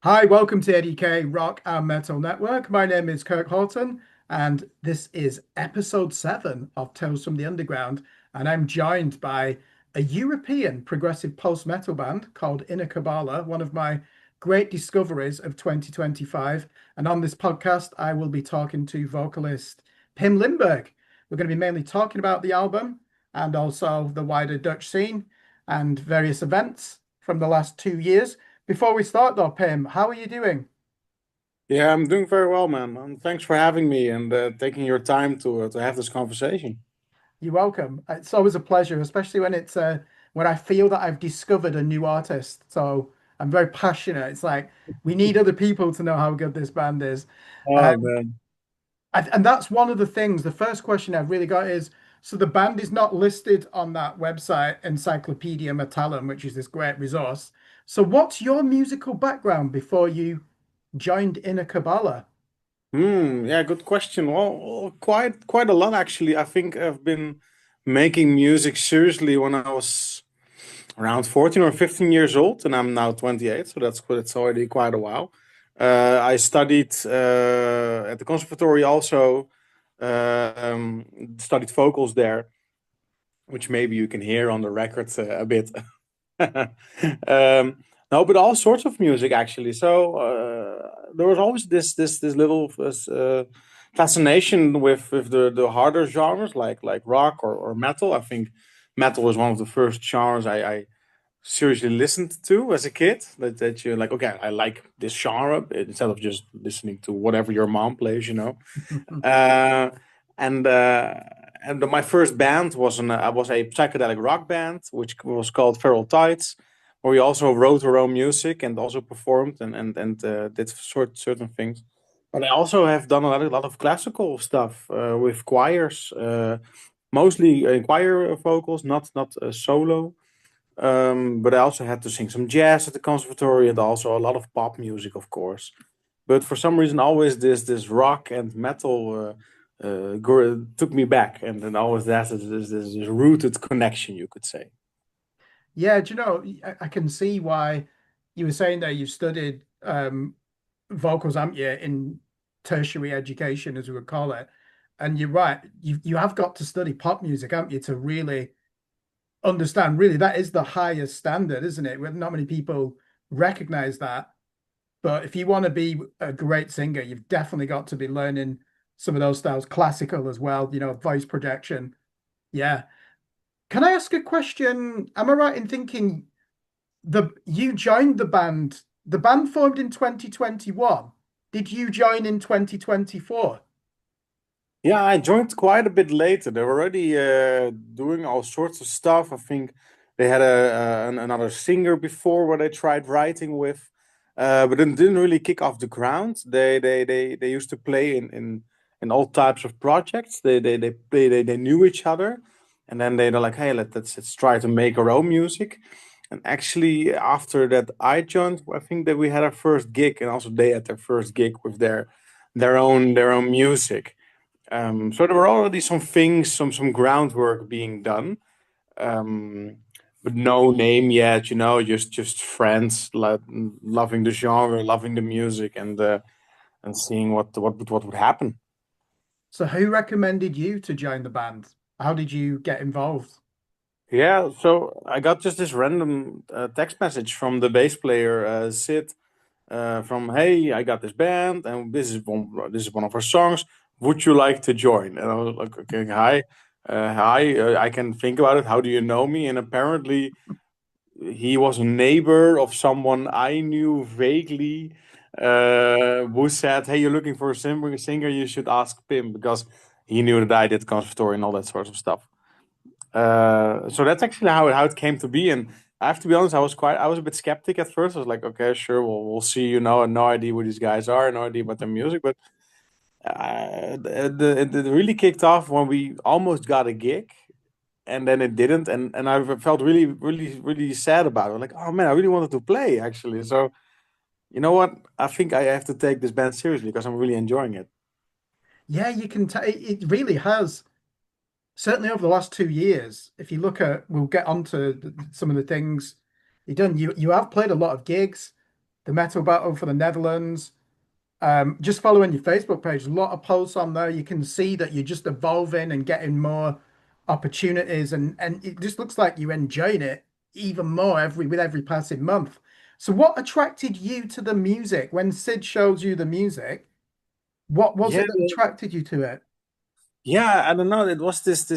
Hi, welcome to A.D.K Rock and Metal Network. My name is Kirk Horton, and this is episode 7 of Tales from the Underground. And I'm joined by a European progressive post-metal band called Cabala, one of my great discoveries of 2025. And on this podcast, I will be talking to vocalist Pim Lindberg. We're going to be mainly talking about the album and also the wider Dutch scene and various events from the last 2 years. Before we start though, Pim, how are you doing? Yeah, I'm doing very well, man. And thanks for having me and taking your time to have this conversation. You're welcome. It's always a pleasure, especially when I feel that I've discovered a new artist. So I'm very passionate. It's like we need other people to know how good this band is. Uh, Oh man. and that's one of the things. The first question I've really got is, so the band is not listed on that website, Encyclopedia Metallum, which is this great resource. So what's your musical background before you joined Inner Kabbalah? Yeah, good question. Well, quite a lot actually. I think I've been making music seriously when I was around 14 or 15 years old, and I'm now 28, so that's already quite a while. I studied at the conservatory also, studied vocals there, which maybe you can hear on the record a bit. No, but all sorts of music actually. So there was always this little fascination with the harder genres like rock or metal. I think metal was one of the first genres I seriously listened to as a kid. That you're like, okay, I like this genre instead of just listening to whatever your mom plays, you know. Uh, and uh, and my first band was a psychedelic rock band, which was called Feral Tides, where we also wrote our own music and also performed and did certain things. But I also have done a lot of classical stuff with choirs, mostly choir vocals, not solo. But I also had to sing some jazz at the conservatory and also a lot of pop music, of course. But for some reason, always this rock and metal took me back, and then always this rooted connection, you could say. Yeah, do you know, I can see why you were saying that you studied vocals, haven't you, in tertiary education, as we would call it. And you're right, you have got to study pop music, haven't you, to really understand. Really, that is the highest standard, isn't it? Well, not many people recognize that. But if you want to be a great singer, you've definitely got to be learning some of those styles, classical as well, voice projection. Yeah. Can I ask a question? Am I right in thinking the you joined the band formed in 2021. Did you join in 2024? Yeah, I joined quite a bit later. They were already doing all sorts of stuff. I think they had another singer before where they tried writing with, but it didn't really kick off the ground. They used to play in all types of projects. They knew each other, and then they're like, hey, let's try to make our own music. And actually, after that, I joined. I think that we had our first gig, and also they had their first gig with their own music. So there were already some things, some groundwork being done, um, but no name yet. Just friends, loving the genre, loving the music, and seeing what would happen. So who recommended you to join the band? How did you get involved? Yeah, so I got just this random text message from the bass player Sid, from hey, I got this band and this is one of our songs. Would you like to join? And I was like, okay, hi, I can think about it. How do you know me? And apparently, he was a neighbor of someone I knew vaguely, who said, "Hey, you're looking for a singer? You should ask Pim because he knew that I did conservatory and all that sort of stuff." So that's actually how it came to be. And I have to be honest, I was a bit skeptic at first. I was like, okay, sure, we'll see. I had no idea who these guys are, no idea about their music, but it really kicked off when we almost got a gig, and then it didn't, and I felt really, really, really sad about it. Like, oh man, I really wanted to play actually. So you know what? I think I have to take this band seriously because I'm really enjoying it. Yeah, you can tell it really has. Certainly over the last 2 years, if you we'll get onto some of the things you've done. You have played a lot of gigs. the metal battle for the Netherlands. Just following your Facebook page, a lot of posts on there. You can see that you're just evolving and getting more opportunities, and it just looks like you're enjoying it even more every passing month. So, what attracted you to the music when Sid shows you the music? What was Yeah, it that attracted you to it? yeah, I don't know. It was this.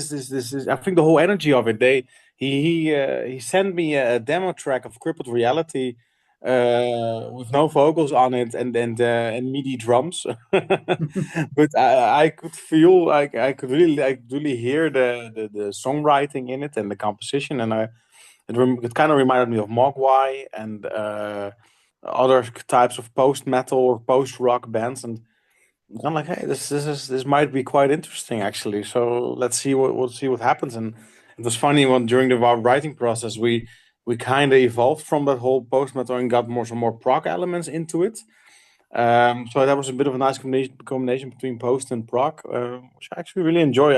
I think the whole energy of it. He sent me a demo track of Crippled Reality, with no vocals on it and MIDI drums. But I could feel like I could really hear the songwriting in it and the composition, and it kind of reminded me of Mogwai and other types of post metal or post rock bands, and I'm like, hey, this might be quite interesting actually. So let's see what we'll see what happens. And it was funny when during the writing process we kind of evolved from that whole post metal and got some more prog elements into it. So that was a bit of a nice combination between post and prog, which I actually really enjoy.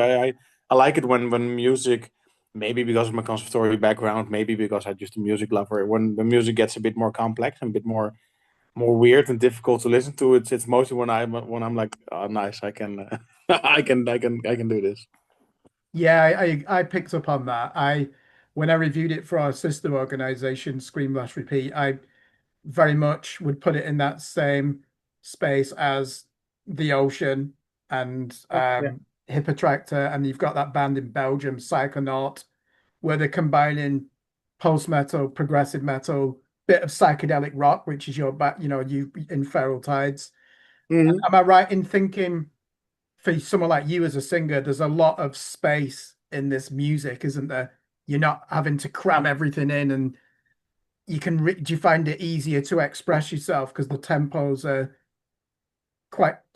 I like it when music, maybe because of my conservatory background, maybe because I'm just a music lover, when the music gets a bit more complex and a bit more weird and difficult to listen to. It's mostly when I'm like, oh, nice, I can I can do this. Yeah, I picked up on that. I When I reviewed it for our sister organization, Scream Last Repeat, I very much would put it in that same space as The Ocean and Oh, yeah. Hippotractor, and you've got that band in Belgium, Psychonaut, where they're combining post metal, progressive metal, bit of psychedelic rock, which is your back, you in Feral Tides. Hmm. Am I right in thinking for someone like you as a singer, there's a lot of space in this music, isn't there? You're not having to cram everything in, and do you find it easier to express yourself because the tempos are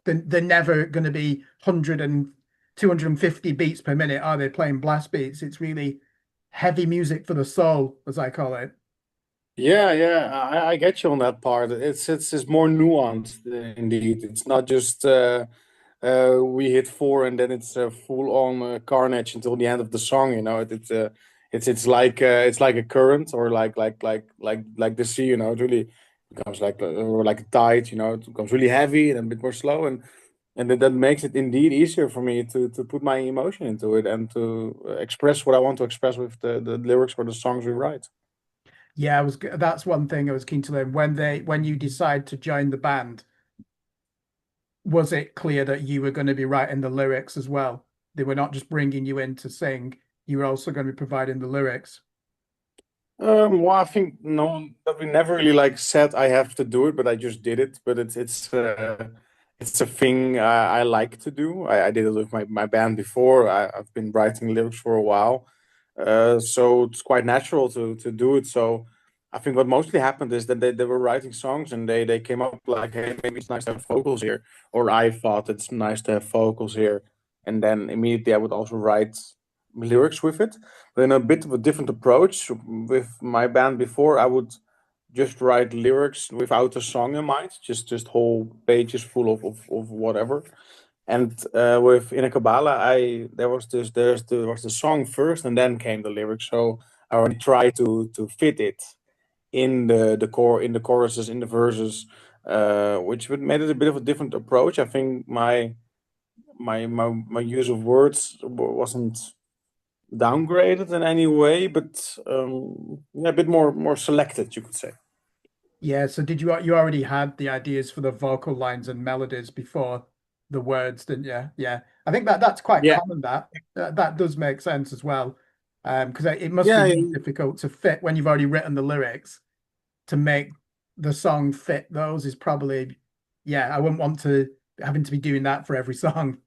they're never going to be 100 and 250 beats per minute, are they, playing blast beats? It's really heavy music for the soul, as I call it. Yeah, yeah, I get you on that part. It's more nuanced, indeed. It's not just we hit four and then it's full on carnage until the end of the song. It's like a current or like the sea. It really becomes like or like a tide. It becomes really heavy and a bit more slow, and that makes it indeed easier for me to put my emotion into it and to express what I want to express with the lyrics or the songs we write. Yeah, that's one thing I was keen to learn. When you decide to join the band, was it clear that you were going to be writing the lyrics as well? They were not just bringing you in to sing, you were also going to be providing the lyrics. Well, I think no, that we never really like said I have to do it, but I just did it. But it's a thing I like to do. I did it with my band before. I've been writing lyrics for a while, so it's quite natural to do it. So I think what mostly happened is that they were writing songs and they came up like, hey, maybe it's nice to have vocals here, or I thought it's nice to have vocals here, and then immediately I would also write lyrics with it, but in a bit of a different approach. With my band before, I would just write lyrics without a song in mind, just whole pages full of whatever. And with In a Cabala, I there was the song first, and then came the lyrics. So I already tried to fit it in the core in the choruses, in the verses, which made it a bit of a different approach. I think my use of words wasn't downgraded in any way, but yeah, a bit more selected, you could say. Yeah, so you already had the ideas for the vocal lines and melodies before the words, didn't you? Yeah. I think that's quite Yeah, common that does make sense as well. Because it must be yeah, really difficult to fit when you've already written the lyrics to make the song fit those is probably, yeah, I wouldn't want to having to be doing that for every song.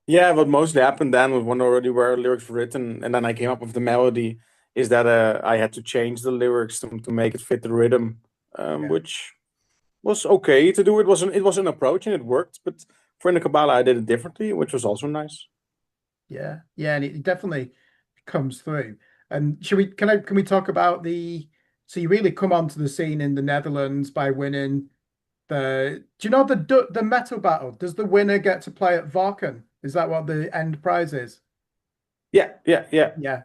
yeah. What mostly happened then was when already were lyrics written, and then I came up with the melody. Is that I had to change the lyrics to make it fit the rhythm, Yeah. which was okay to do. It was an approach and it worked, but for in the Kabbalah I did it differently, which was also nice. Yeah. Yeah, and it definitely comes through. And can we talk about so you really come onto the scene in the Netherlands by winning do you know the metal battle? Does the winner get to play at Varken? Is that what the end prize is? Yeah, yeah. Yeah.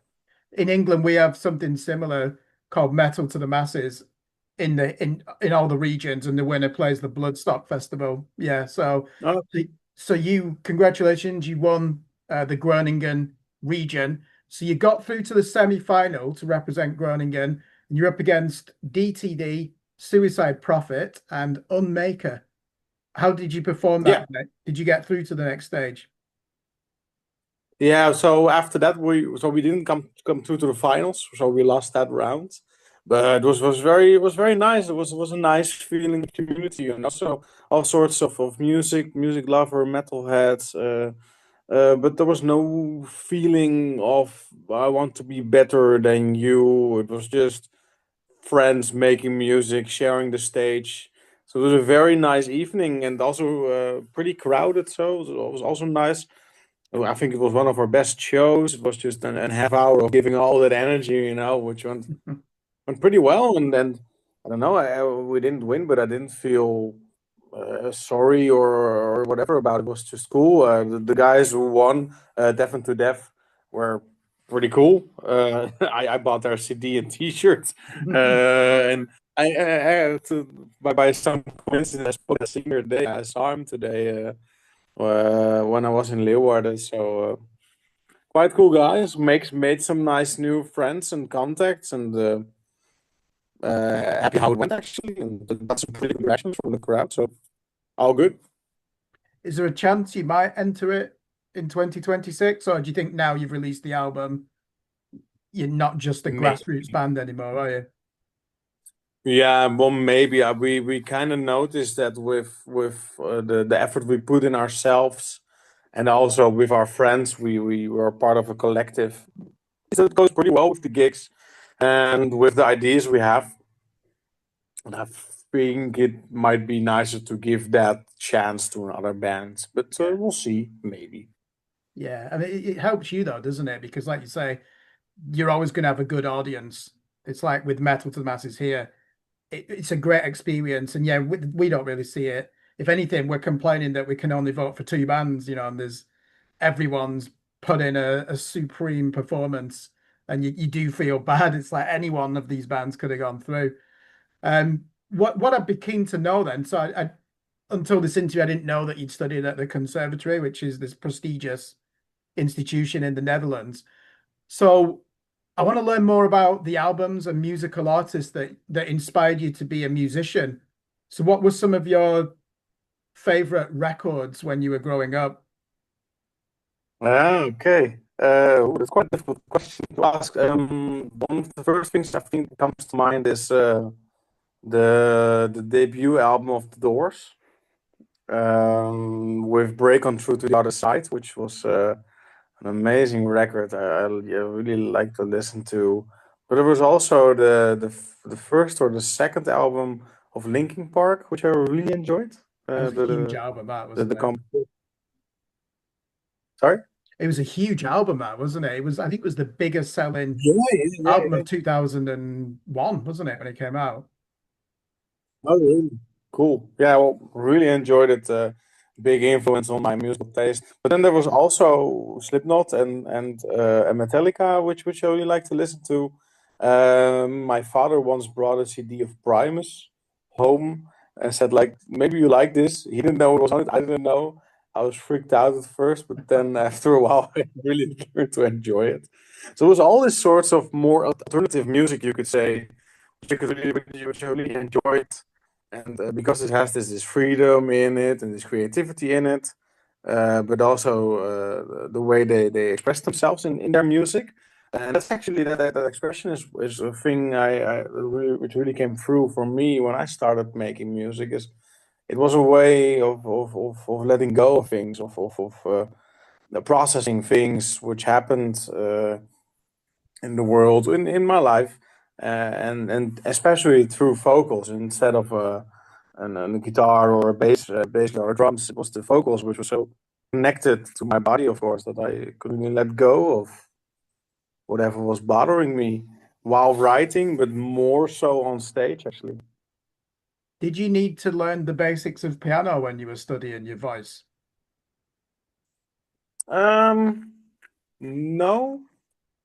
In England, we have something similar called Metal to the Masses. in all the regions, and the winner plays the Bloodstock Festival. Yeah, Oh, so you congratulations, you won the Groningen region. So you got through to the semi-final to represent Groningen, and you're up against DTD, Suicide Prophet, and Unmaker. How did you perform yeah. that? Did you get through to the next stage? Yeah, so after that we didn't come through to the finals, so we lost that round. But it was very nice. It was a nice feeling community, and also all sorts of music lover, metalheads. But there was no feeling of I want to be better than you. It was just friends making music, sharing the stage. So it was a very nice evening, and also pretty crowded. So it was also nice. I think it was one of our best shows. It was just an half hour of giving all that energy, which went pretty well. And then I don't know, we didn't win, but I didn't feel sorry or whatever about it. It was just cool. The guys who won, Deaf and to Deaf, were pretty cool. I bought their CD and T-shirts, and by some coincidence, I spoke to the singer today. I saw him today when I was in Leeuwarden. So. Quite cool guys. Makes made some nice new friends and contacts, and happy how it went actually, and got some pretty good reactions from the crowd. So all good. Is there a chance you might enter it in 2026, or do you think now you've released the album, you're not just a Maybe. grassroots band anymore, are you? Yeah, well, maybe we kind of noticed that with the effort we put in ourselves, and also with our friends, we were part of a collective. So it goes pretty well with the gigs, and with the ideas we have. And I think it might be nicer to give that chance to another band, but Yeah. we'll see. Maybe. Yeah. I mean, it helps you though, doesn't it? Because like you say, you're always going to have a good audience. It's like with Metal to the Masses here. It's a great experience. And yeah, we don't really see it. If anything, we're complaining that we can only vote for two bands, and there's everyone's put in a supreme performance, and you do feel bad. It's like any one of these bands could have gone through. What I'd be keen to know then, so I until this interview, I didn't know that you'd studied at the conservatory, which is this prestigious institution in the Netherlands. So I want to learn more about the albums and musical artists that inspired you to be a musician. So what were some of your favorite records when you were growing up? Okay. That's quite a difficult question to ask. One of the first things I think comes to mind is the debut album of The Doors, with "Break On Through to the Other Side," which was an amazing record. I really like to listen to. But there was also the first or the second album of Linkin Park, which I really enjoyed. That Uh, was a the huge the album, that the, wasn't the it? comp- Sorry. It was a huge album, that wasn't it? I think it was the biggest selling Yeah, yeah, album yeah. of 2001, wasn't it, when it came out? Oh, really? Cool. Yeah, well, really enjoyed it. Big influence on my musical taste. But then there was also Slipknot and Metallica, which I really like to listen to. My father once brought a CD of Primus home and said, like, maybe you like this. He didn't know it was on it. I didn't know. I was freaked out at first, but then after a while, I really learned to enjoy it. So it was all these sorts of more alternative music, you could say, which I really enjoyed, and because it has this freedom in it and this creativity in it, but also the way they express themselves in their music. And that's actually that expression is a thing which really came through for me when I started making music. Is it was a way of letting go of things, of processing things which happened in the world, in my life, and especially through vocals instead of a guitar or a bass guitar or drums. It was the vocals which were so connected to my body, of course, that I couldn't let go of whatever was bothering me while writing, but more so on stage, actually. Did you need to learn the basics of piano when you were studying your voice? Um, no,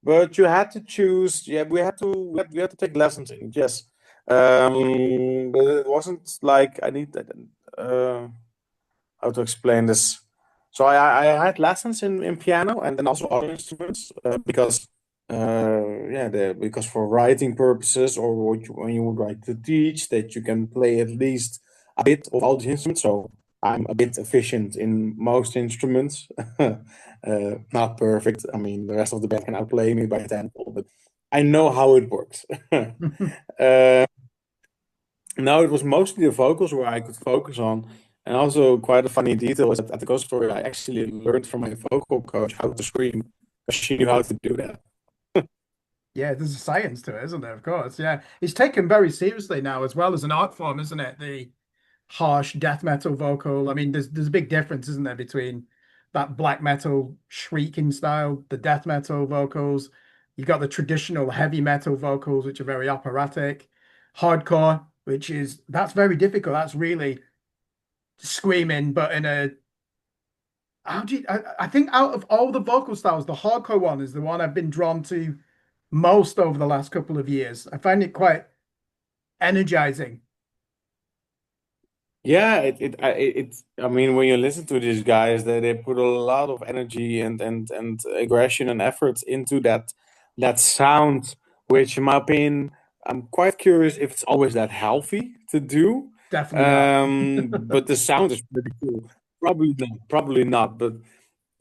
but you had to choose. Yeah, we had to take lessons in it. Yes, But it wasn't like I need how to explain this. So I had lessons in piano and then also other instruments because yeah, because for writing purposes or when you would write to teach that you can play at least a bit of all the instruments. So I'm a bit efficient in most instruments. Not perfect. I mean, the rest of the band can outplay me by a tenfold, but I know how it works. uh, no, it was mostly the vocals where I could focus on. And also quite a funny detail is that at the conservatory, I actually learned from my vocal coach how to scream because she knew how to do that. Yeah, there's a science to it, isn't there? Of course. Yeah. It's taken very seriously now as well as an art form, isn't it? The harsh death metal vocal. I mean, there's a big difference, isn't there, between that black metal shrieking style, the death metal vocals. You've got the traditional heavy metal vocals, which are very operatic, hardcore, which is that's very difficult. That's really screaming, but in a how do you, I think out of all the vocal styles, the hardcore one is the one I've been drawn to most over the last couple of years. I find it quite energizing. Yeah, I mean, when you listen to these guys, they put a lot of energy and aggression and effort into that sound, which in my opinion, I'm quite curious if it's always that healthy to do. Definitely not. But the sound is pretty cool. Probably not, probably not, but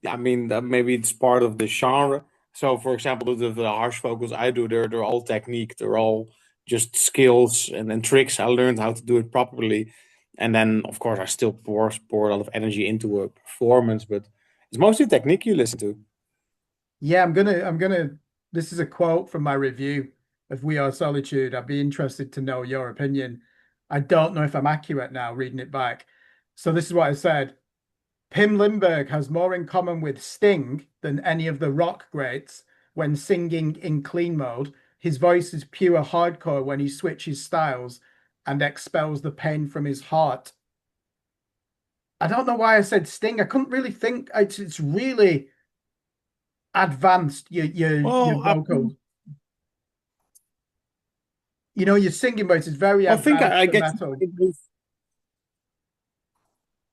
I mean, maybe it's part of the genre. So, for example, the harsh vocals I do, they're all technique. They're all just skills and tricks. I learned how to do it properly, and then of course I still pour a lot of energy into a performance. But it's mostly technique you listen to. Yeah, I'm gonna this is a quote from my review of We Are Solitude. I'd be interested to know your opinion. I don't know if I'm accurate now reading it back. So this is what I said. Pim Limburg has more in common with Sting than any of the rock greats when singing in clean mode. His voice is pure hardcore when he switches styles and expels the pain from his heart. I don't know why I said Sting. I couldn't really think. It's really advanced. Your Well, vocals. You know, your singing voice is very I think advanced I for get metal.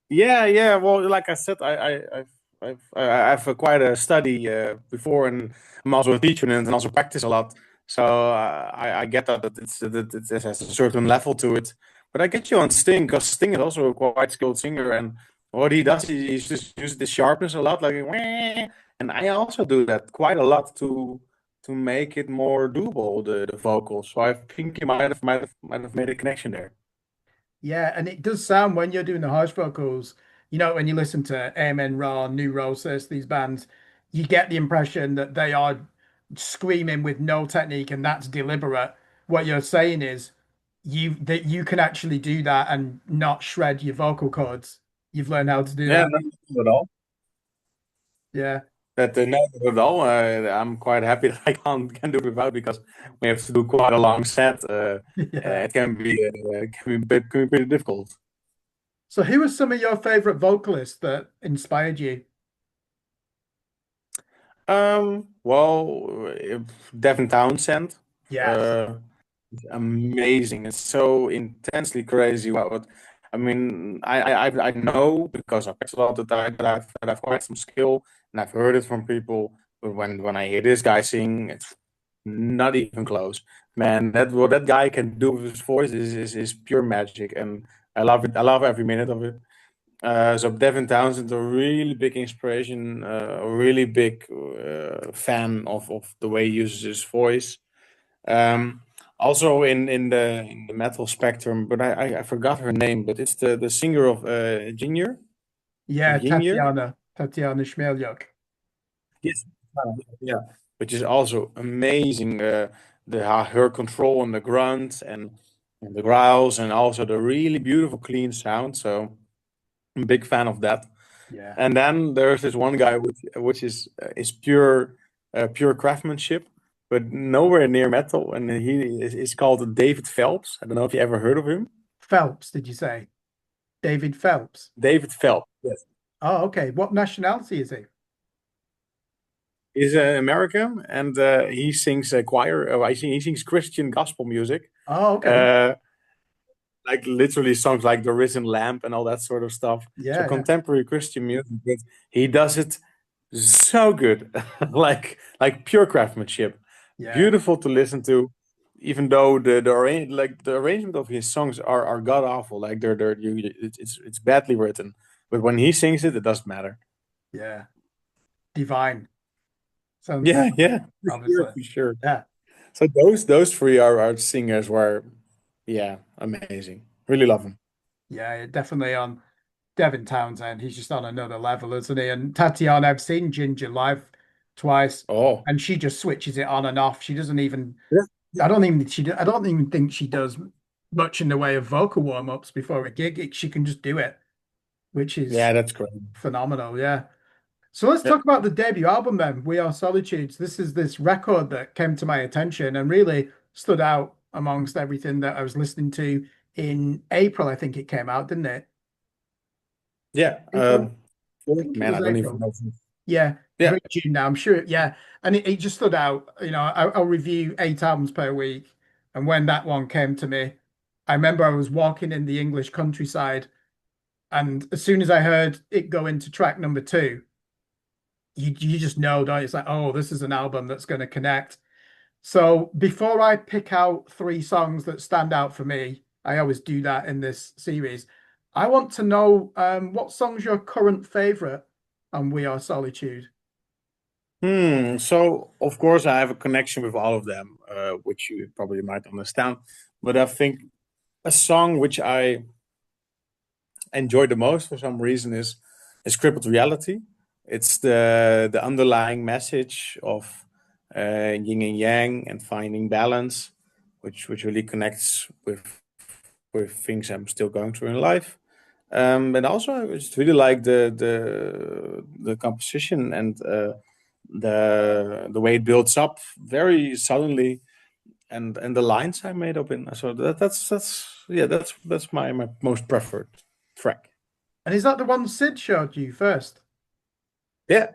Yeah, yeah. Well, like I said, I've quite a study before, and I'm also a teacher and also practice a lot. So I get that it has a certain level to it. But I get you on Sting because Sting is also a quite skilled singer, and what he does is he just uses the sharpness a lot, like "Wah," and I also do that quite a lot to make it more doable the vocals. So I think you might have made a connection there. Yeah, and it does sound when you're doing the harsh vocals, you know, when you listen to Amen Ra, New Roses, these bands, you get the impression that they are screaming with no technique and that's deliberate. What you're saying is that you can actually do that and not shred your vocal cords. You've learned how to do Yeah, that. not at all. Yeah. That no, not at all. I'm quite happy that I can do it without because we have to do quite a long set. Yeah. It can be pretty difficult. So who are some of your favorite vocalists that inspired you? Well, Devin Townsend, Yes. uh, amazing. It's so intensely crazy. I mean, I know because I practice a lot that I've quite some skill and I've heard it from people. But when I hear this guy sing, it's not even close. Man, that what that guy can do with his voice is pure magic, and I love it. I love every minute of it. So Devin Townsend, a really big inspiration, a really big fan of the way he uses his voice. Um, Also in the metal spectrum, but I forgot her name, but it's the singer of Yeah, Ginger. Tatiana Shmelyuk. Yes. Yeah, which is also amazing. Her control on the grunt and the growls, and also the really beautiful clean sound. So I'm a big fan of that. Yeah. And then there's this one guy which is pure craftsmanship, but nowhere near metal, and is called David Phelps. I don't know if you ever heard of him. Phelps, did you say? David Phelps. David Phelps. Yes. Oh, okay. What nationality is he? He's American, and he sings choir. He sings Christian gospel music. Oh, okay. Uh, like literally songs like The Risen Lamp and all that sort of stuff. So Yeah, yeah, contemporary Christian music, but he does it so good, like pure craftsmanship, yeah, beautiful to listen to. Even though the arrangement of his songs are god awful, like it's badly written, but when he sings it, it doesn't matter. yeah. Divine. Sounds Yeah, divine, yeah, for sure, obviously. for sure. Yeah, So those three are singers were, yeah, amazing. Really love them. yeah, definitely on Devin Townsend. He's just on another level, isn't he? And Tatiana, I've seen Ginger live twice, Oh, and she just switches it on and off. She doesn't even. yeah, yeah, I don't even think she does much in the way of vocal warm-ups before a gig. She can just do it, which is yeah, that's great. phenomenal. Yeah. So let's Yeah. talk about the debut album then, We Are Solitudes. This is this record that came to my attention and really stood out amongst everything that I was listening to in April. I think it came out, didn't it? Yeah. April? I think it Man, was I don't even April. know. Yeah, Yeah. very June now. I'm sure. Yeah, and it just stood out. I'll review 8 albums per week, and when that one came to me, I remember I was walking in the English countryside, and as soon as I heard it go into track number two, you just know, don't you? It's like, oh, this is an album that's going to connect. So before I pick out 3 songs that stand out for me, I always do that in this series. I want to know what song's your current favorite on We Are Solitude. So of course I have a connection with all of them, which you probably might understand. But I think a song which I enjoy the most for some reason is Crippled Reality. It's the underlying message of yin and yang and finding balance, which really connects with things I'm still going through in life. And also, I just really like the composition and the way it builds up very suddenly, and the lines I made up in. So that's yeah, that's my most preferred track. And is that the one Sid showed you first? Yeah,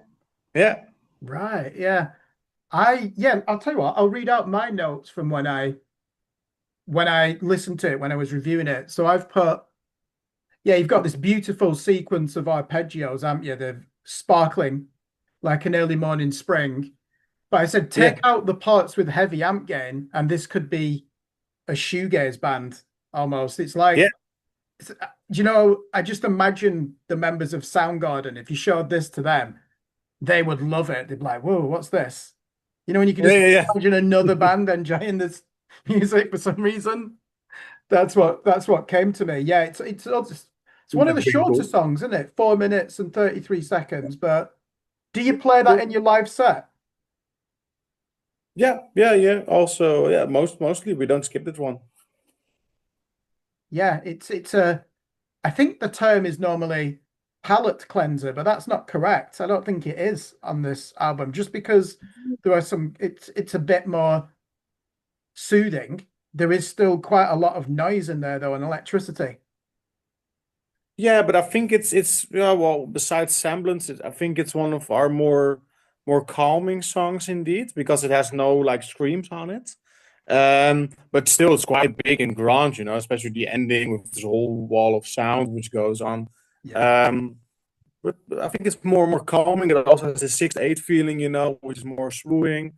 yeah, Right, yeah. I'll tell you what, I'll read out my notes from when I listened to it, when I was reviewing it. So I've put, yeah, you've got this beautiful sequence of arpeggios, haven't you? They're sparkling like an early morning spring. But I said, take yeah, out the parts with heavy amp gain, and this could be a shoegaze band almost. It's yeah, like, I just imagine the members of Soundgarden, if you showed this to them, they would love it. They'd be like, whoa, what's this? When you can yeah, just yeah, imagine another band enjoying this music for some reason. That's what came to me. Yeah, it's one of That's the pretty shorter cool. songs, isn't it? 4 minutes and 33 seconds. But do you play that in your live set? Yeah, yeah, yeah. Also, yeah, mostly we don't skip that one. Yeah, it's a I think the term is normally palate cleanser, but that's not correct. I don't think it is on this album, just because there are some it's a bit more soothing. There is still quite a lot of noise in there though, and electricity. Yeah, but I think it's yeah. Well, besides semblance, I think it's one of our more calming songs indeed because it has no like screams on it. But still, it's quite big and grunge, especially the ending with this whole wall of sound which goes on. Yeah. Um, but I think it's more calming. It also has a 6/8 feeling, which is more smoothing,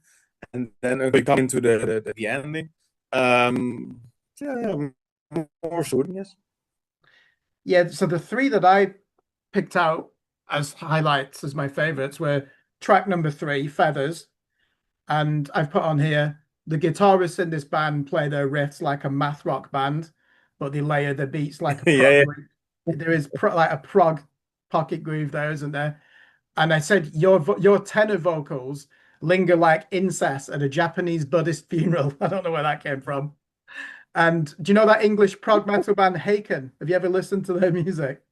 and then we come into the ending. Um, yeah, yeah, more soothing, yes. Yeah, so the 3 that I picked out as highlights as my favorites were track number 3, Feathers, and I've put on here the guitarists in this band play their riffs like a math rock band, but they layer the beats like a prog. Yeah, There is like a prog pocket groove there, isn't there? And I said your tenor vocals linger like incest at a Japanese Buddhist funeral. I don't know where that came from. And do you know that English prog metal band Haken? Have you ever listened to their music?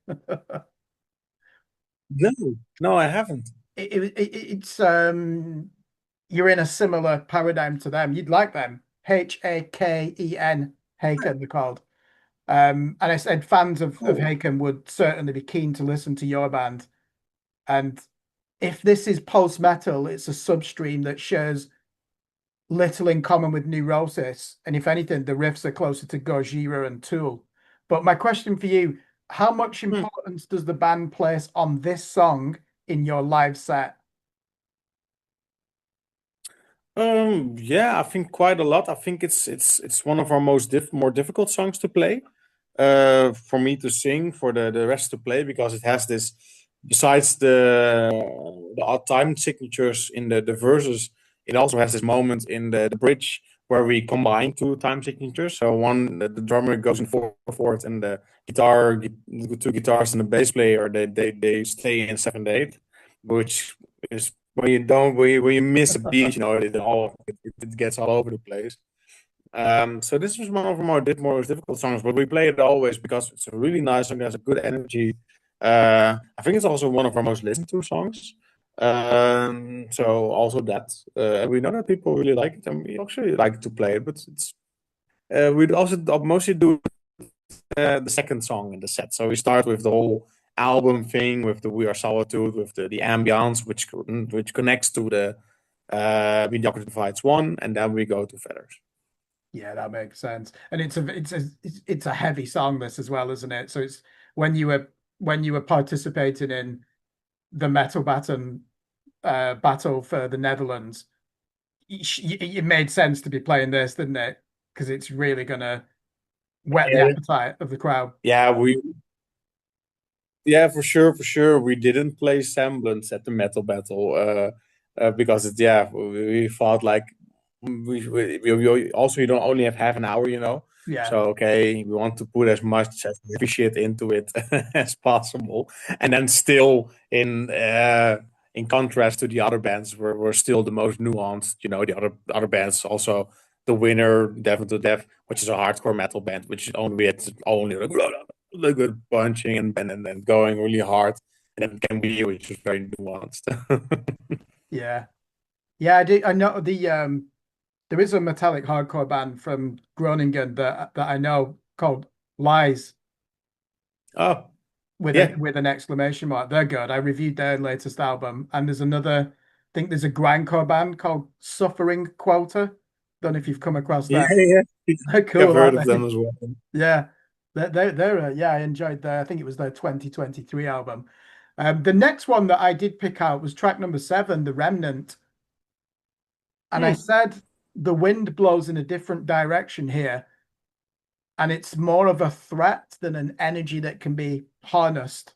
No, no, I haven't. It's you're in a similar paradigm to them. You'd like them. Haken, Haken, they're called. And I said fans of Oh, Haken would certainly be keen to listen to your band. And if this is post metal, it's a substream that shares little in common with Neurosis, and if anything, the riffs are closer to Gojira and Tool. But my question for you, how much Hmm. importance does the band place on this song in your live set? Yeah, I think quite a lot. I think it's one of our more difficult songs to play. For me to sing, for the rest to play, because it has this, besides the odd time signatures in the verses, it also has this moment in the bridge where we combine two time signatures. So one, the drummer goes in four fourth, and the two guitars and the bass player, they stay in 7/8, which is when you don't when you miss a beat, it gets all over the place. So this was one of our most difficult songs, but we play it always because it's a really nice song. It has a good energy. I think it's also one of our most listened to songs. So also that, we know that people really like it, and we actually like to play it. But it's we'd also mostly do the second song in the set. So we start with the whole album thing, with the We Are Solitude, with the ambience, which connects to the Mediocrity Divides One, and then we go to Feathers. Yeah, that makes sense. And it's a heavy song this as well, isn't it? So it's when you were participating in the metal battle for the Netherlands, it made sense to be playing this, didn't it? Because it's really gonna whet the Yeah, appetite of the crowd. yeah, yeah, for sure, for sure. We didn't play Semblance at the metal battle, because we thought like we also, you don't only have half an hour, you know. Yeah, So okay, we want to put as much as heavy shit into it as possible, and then still in contrast to the other bands, we're still the most nuanced. You know, the other bands also, the winner, Devon to Death, which is a hardcore metal band, which is only it's only like the good punching and then going really hard, and then can be, which is very nuanced. yeah, yeah. I know there is a metallic hardcore band from Groningen that I know called Lies Oh, with yeah, an exclamation mark. They're good. I reviewed their latest album, and there's another. I think there's a grindcore band called Suffering Quota. Don't know if you've come across yeah, them. yeah. They're I've cool, heard aren't of they? them as well. Yeah, yeah. I enjoyed their. I think it was their 2023 album. The next one that I did pick out was track number 7, The Remnant, and I Hmm. said the wind blows in a different direction here, and it's more of a threat than an energy that can be harnessed.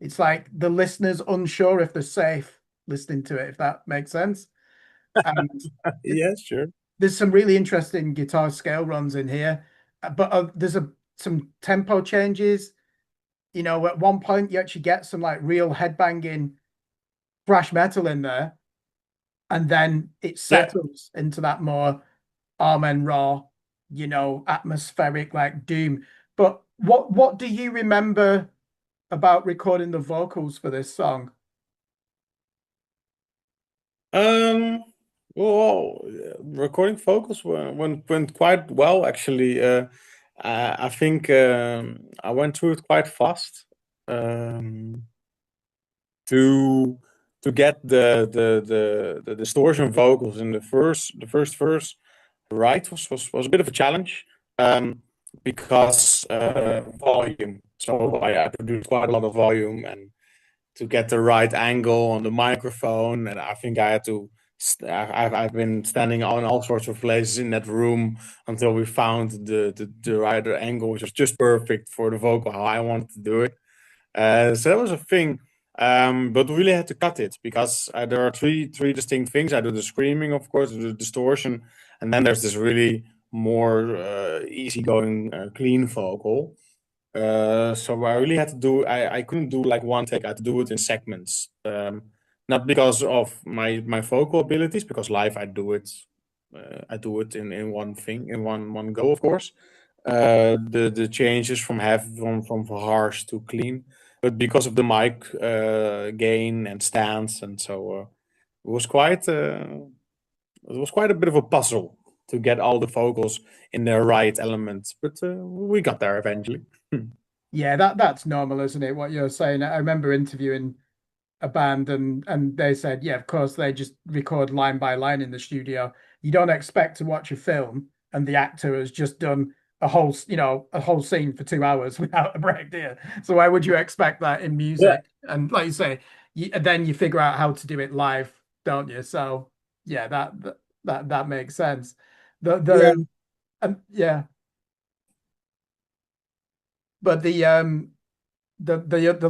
It's like the listener's unsure if they're safe listening to it, if that makes sense. And it, Yeah, sure. there's some really interesting guitar scale runs in here, but there's some tempo changes. You know, at one point you actually get some like real headbanging thrash metal in there, and then it Yeah. settles into that more Amen Ra, atmospheric like doom. But what do you remember about recording the vocals for this song? Um. Well, recording vocals went quite well actually. I think I went through it quite fast. Um. to to get the distortion vocals in the first verse right was a bit of a challenge, because volume. So I produced quite a lot of volume, and to get the right angle on the microphone, and I think I had to. I've been standing on all sorts of places in that room until we found the right angle, which was just perfect for the vocal how I wanted to do it. So that was a thing. But we really had to cut it because there are three distinct things. I do the screaming, of course, the distortion, and then there's this really more easygoing, clean vocal. So I really had to do. I couldn't do like one take. I had to do it in segments. Not because of my vocal abilities, because live I do it. I do it in one thing, in one go, of course. The changes from from harsh to clean, but because of the mic gain and stance, and so it was quite it was quite a bit of a puzzle to get all the vocals in their right elements, but we got there eventually. Yeah, that's normal, isn't it? What you're saying. I remember interviewing a band and they said, yeah, of course they just record line by line in the studio. you don't expect to watch a film and the actor has just done a whole scene for 2 hours without a break, do you? So why would you expect that in Yeah. music? And like you say, then you figure out how to do it live, don't you? So yeah, that makes sense. Yeah. The yeah, but the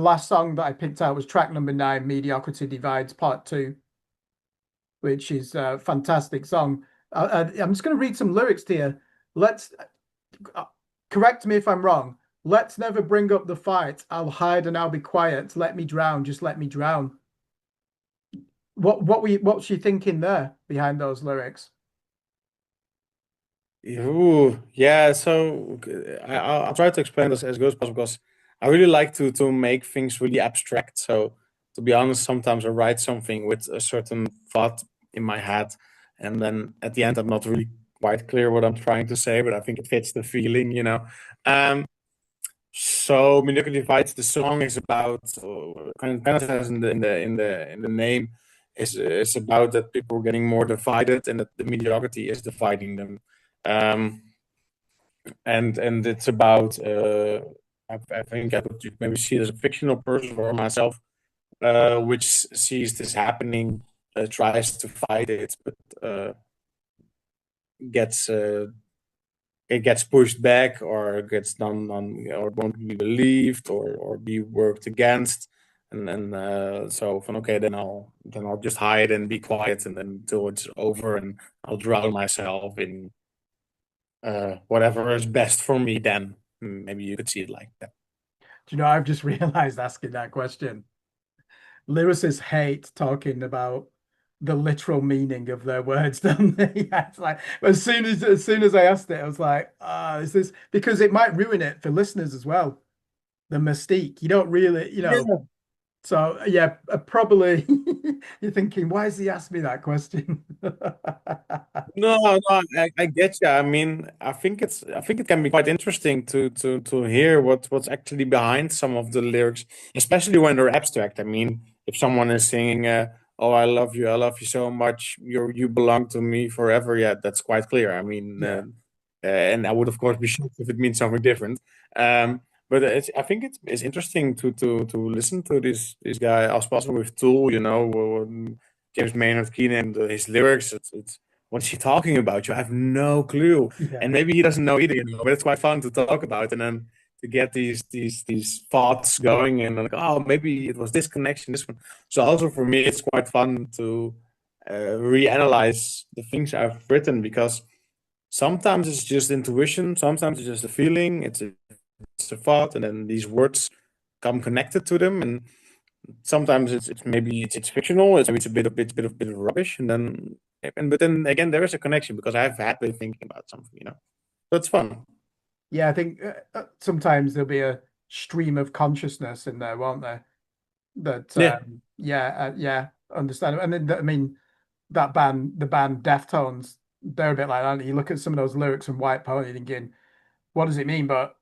last song that I picked out was track number 9, Mediocrity Divides Part 2, which is a fantastic song. I'm just going to read some lyrics to you. Let's uh, correct me if I'm wrong. Let's never bring up the fight. I'll hide and I'll be quiet. Let me drown. Just let me drown. What's she thinking there behind those lyrics? Ooh, yeah. So I'll try to explain this as good as possible because I really like to make things really abstract. So to be honest, sometimes I write something with a certain thought in my head, and then at the end, I'm not really quite clear what I'm trying to say, but I think it fits the feeling, you know. Um, so Mediocrity Fights, the song is about kind of says in the name is about that people are getting more divided and that the mediocrity is dividing them. Um, and it's about I think I could maybe see it as a fictional person for myself, which sees this happening, tries to fight it, but gets it gets pushed back or gets done on or won't be believed or be worked against. And so from okay, then I'll just hide and be quiet and then until it's over and I'll drown myself in whatever is best for me then. Maybe you could see it like that. Do you know, I've just realized asking that question. Lyricists hate talking about the literal meaning of their words, don't they? Yeah, it's like as soon as I asked it, I was like, is this because it might ruin it for listeners as well? The mystique. You don't really, Yeah. so yeah, probably you're thinking, why has he asked me that question? No, no, I get you. I mean, I think it can be quite interesting to hear what's actually behind some of the lyrics, especially when they're abstract. I mean, if someone is singing, "Oh, I love you so much, you belong to me forever," yeah, that's quite clear. I mean, Yeah. and I would of course be shocked if it means something different. But I think it's interesting to listen to this guy, as possible with Tool, James Maynard Keenan and his lyrics. It's what's he talking about? You have no clue. Yeah. And maybe he doesn't know either, but it's quite fun to talk about and then to get these thoughts going and like, oh, maybe it was this connection, this one. So also for me, it's quite fun to reanalyze the things I've written because sometimes it's just intuition, sometimes it's just a feeling, it's a thought, and then these words come connected to them, and sometimes it's maybe it's fictional. It's maybe it's a bit of rubbish, but then again there is a connection because I've had been thinking about something, So it's fun. Yeah, I think sometimes there'll be a stream of consciousness in there, won't there? That Yeah. yeah, understand. And then I mean the band Deftones, they're a bit like that. You look at some of those lyrics from White Pony thinking, what does it mean? But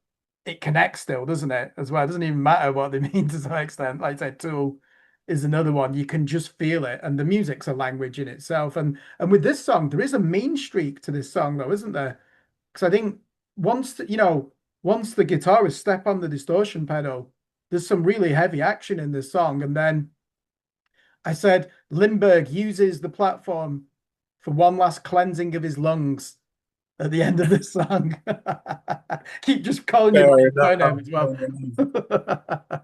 it connects still, doesn't it? As well. It doesn't even matter what they mean to some extent. Like I said, Tool is another one. You can just feel it. And the music's a language in itself. And with this song, there is a mean streak to this song, though, isn't there? Because I think once the guitarists step on the distortion pedal, there's some really heavy action in this song. And then I said Lindbergh uses the platform for one last cleansing of his lungs at the end of this song. Keep just calling you by Fair your surname enough. as Fair well. enough.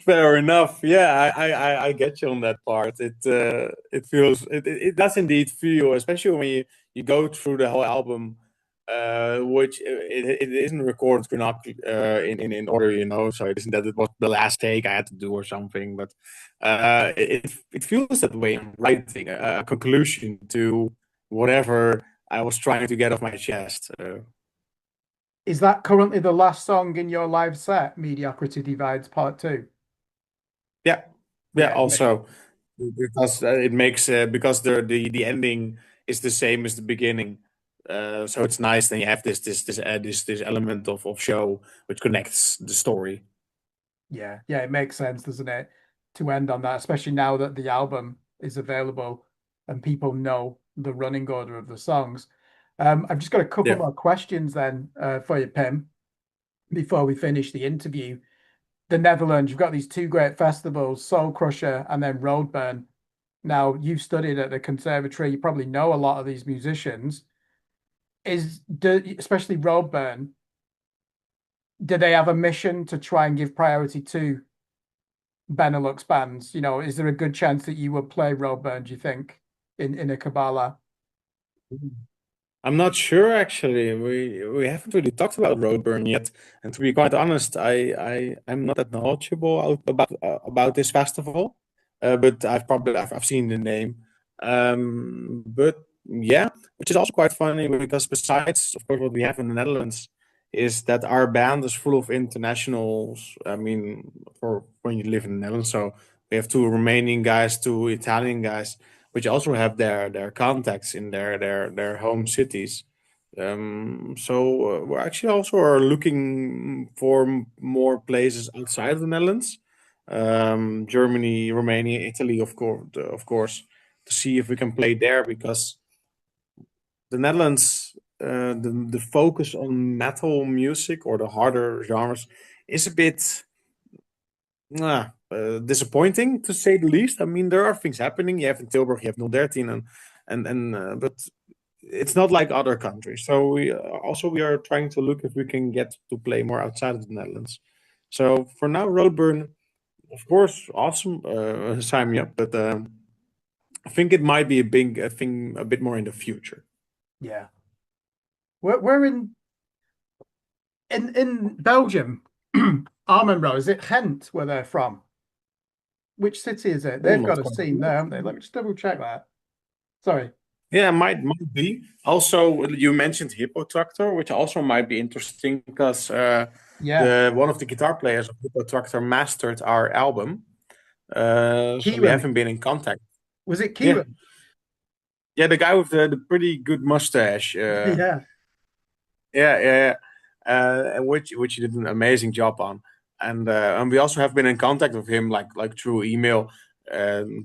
Fair enough. Yeah, I get you on that part. It feels it does indeed feel, especially when you go through the whole album, which it isn't recorded chronologically in order, So it isn't that it was the last take I had to do or something, but it feels that way in writing a conclusion to whatever I was trying to get off my chest. Is that currently the last song in your live set, Mediocrity Divides Part 2? Yeah, yeah. Yeah, Also, because it makes because the ending is the same as the beginning, so it's nice. Then you have this element of show which connects the story. yeah, it makes sense, doesn't it, to end on that, especially now that the album is available. and people know the running order of the songs. I've just got a couple Yeah. more questions then for you, Pim, before we finish the interview. The Netherlands, you've got these two great festivals, Soul Crusher and then Roadburn. Now, you've studied at the conservatory, you probably know a lot of these musicians. Especially Roadburn, do they have a mission to try and give priority to Benelux bands? You know, is there a good chance that you would play Roadburn, do you think, in a Cabala? I'm not sure actually. We haven't really talked about Roadburn yet, and to be quite honest, I'm not that knowledgeable about this festival. But I've seen the name. But yeah, which is also quite funny because besides, of course, what we have in the Netherlands is that our band is full of internationals. I mean, for when you live in the Netherlands, so we have two Romanian guys, two Italian guys which also have their contacts in their home cities. So we're actually also are looking for more places outside of the Netherlands, Germany, Romania, Italy, of course, to see if we can play there because the Netherlands, the focus on metal music or the harder genres is a bit disappointing to say the least. I mean, there are things happening. You have in Tilburg, you have 013, and but it's not like other countries. So we are trying to look if we can get to play more outside of the Netherlands. So for now, Roadburn, of course, awesome. Sign me up, but I think it might be a big thing, a bit more in the future. Yeah. We're in Belgium, Armenro, is it Ghent where they're from? Which city is it? Oh, They've not got a quite scene sure. there, haven't they? Let me just double check that. Sorry. Yeah, might be. Also, you mentioned Hippo Tractor, which also might be interesting because Yeah. the one of the guitar players of Hippo Tractor mastered our album. So we Kieran. haven't been in contact. Was it Yeah, Kieran? yeah, the guy with the pretty good mustache. Yeah. Yeah, yeah, yeah. And which he did an amazing job on. And we also have been in contact with him like through email,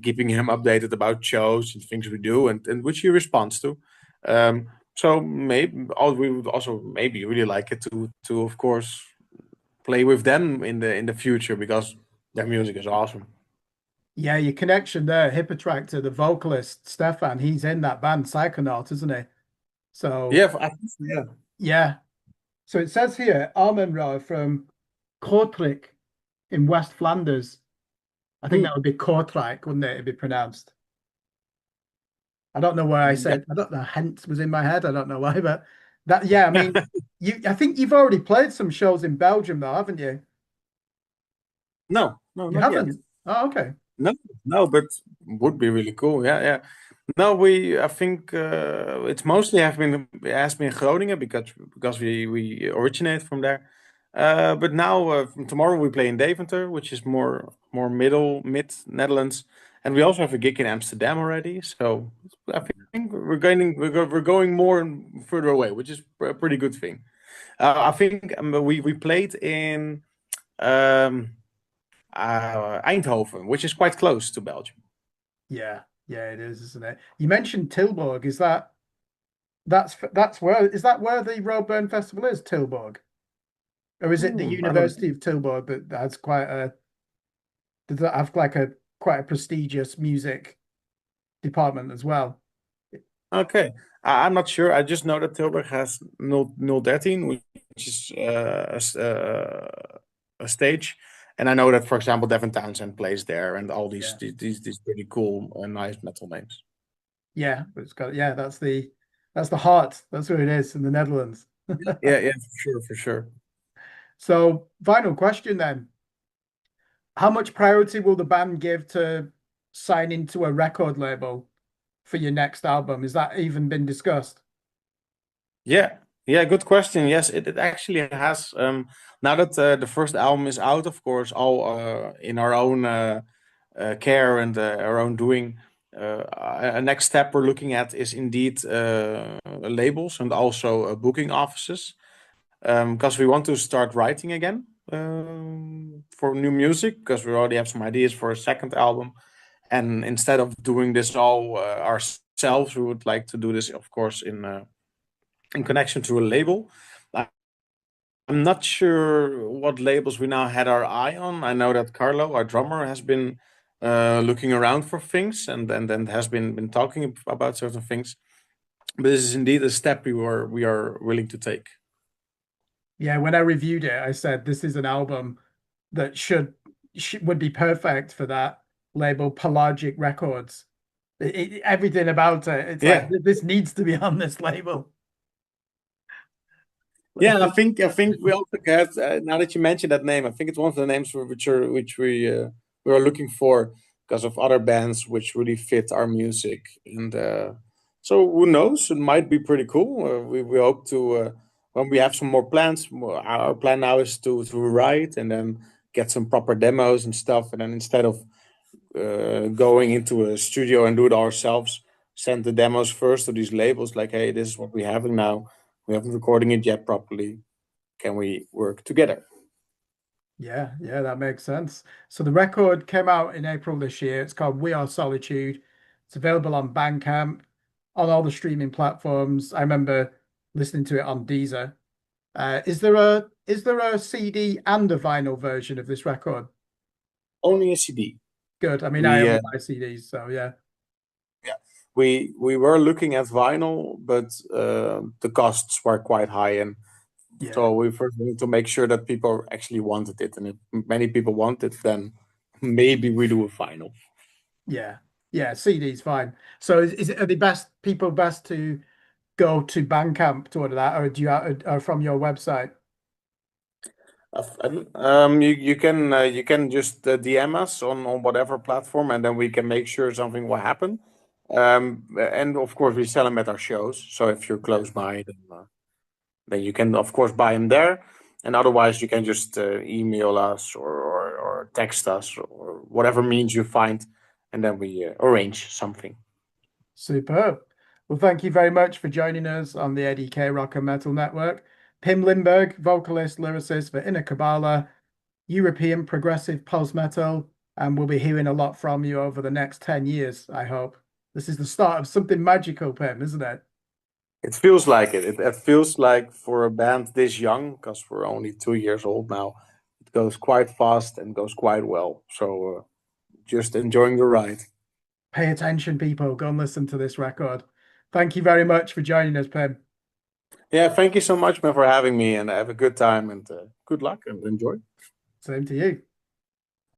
keeping him updated about shows and things we do, and which he responds to. So maybe we would also maybe really like it to of course play with them in the future because their music is awesome. Yeah, your connection there, Hippotractor, the vocalist, Stefan, he's in that band, Psychonaut, isn't he? So, Yeah, I think so, yeah. yeah. So it says here, Armenro from Kortrijk in West Flanders. I think that Hmm. would be Kortrijk, wouldn't it? It'd be pronounced. I don't know why I Yeah. said, I don't know, hence was in my head. I don't know why, but that, yeah, I mean, I think you've already played some shows in Belgium though, haven't you? No, no, You not yet. haven't? Oh, okay. No, no, but would be really cool. Yeah, yeah. No, I think it's mostly have been has been Groningen because we originate from there. But now from tomorrow we play in Deventer, which is more mid Netherlands, and we also have a gig in Amsterdam already. So I think we're going more and further away, which is a pretty good thing. I think we played in um, Eindhoven, which is quite close to Belgium. Yeah, yeah, it is, isn't it? You mentioned Tilburg. That's where is that where the Roadburn Festival is, Tilburg? Or is it the I don't. University of Tilburg that has quite a does that have like a quite a prestigious music department as well? Okay, I'm not sure. I just know that Tilburg has 013, which is a stage, and I know that, for example, Devin Townsend plays there, and all Yeah. these pretty cool and nice metal names. Yeah, but it's got yeah, that's the heart. That's where it is in the Netherlands. Yeah, yeah, for sure, for sure. So, final question then. How much priority will the band give to sign into a record label for your next album? Has that even been discussed? Yeah, yeah, good question. Yes, it actually has. Now that the first album is out, of course, all in our own care and our own doing. A next step we're looking at is indeed labels and also booking offices, because we want to start writing again for new music because we already have some ideas for a second album, And instead of doing this all ourselves, we would like to do this, of course, in connection to a label. I- I'm not sure what labels we now had our eye on. I know that Carlo, our drummer, has been looking around for things and has been talking about certain things. But this is indeed a step we are willing to take. Yeah, when I reviewed it, I said this is an album that would be perfect for that label Pelagic Records. Everything about it, it's like Yeah, this needs to be on this label. yeah. I think we also get now that you mentioned that name. I think it's one of the names which we are looking for because of other bands which really fit our music. And so who knows? It might be pretty cool. We hope to when we have some more plans. Our plan now is to write and then get some proper demos and stuff. And then instead of going into a studio and do it ourselves, send the demos first to these labels. Like, hey, this is what we have now. We haven't recording it yet properly. Can we work together? Yeah, yeah, that makes sense. So the record came out in April this year. It's called We Are Solitude. It's available on Bandcamp, on all the streaming platforms. I remember listening to it on Deezer. Is there a CD and a vinyl version of this record? Only a CD. Good. I mean, I We only buy CDs, so yeah, Yeah, we were looking at vinyl, but the costs were quite high, and yeah, so we first need to make sure that people actually wanted it, and if many people want it, then maybe we do a vinyl. yeah, yeah. CD's fine. So are the best people best to go to Bandcamp to order that, or do you or from your website? You can just DM us on whatever platform, and then we can make sure something will happen. And of course, we sell them at our shows. So if you're Yeah. close by, then you can of course buy them there. And otherwise, you can just email us or text us or whatever means you find, and then we arrange something. Superb. Well, thank you very much for joining us on the A.D.K Rock and Metal Network. Pim Lindberg, vocalist, lyricist for Inner Cabala, European progressive post metal, and we'll be hearing a lot from you over the next 10 years, I hope. This is the start of something magical, Pim, isn't it? It feels like it. It feels like for a band this young, because we're only 2 years old now, it goes quite fast and goes quite well. So just enjoying the ride. Pay attention, people. Go and listen to this record. Thank you very much for joining us, Pim. Yeah, thank you so much, man, for having me, and have a good time and good luck and enjoy. Same to you.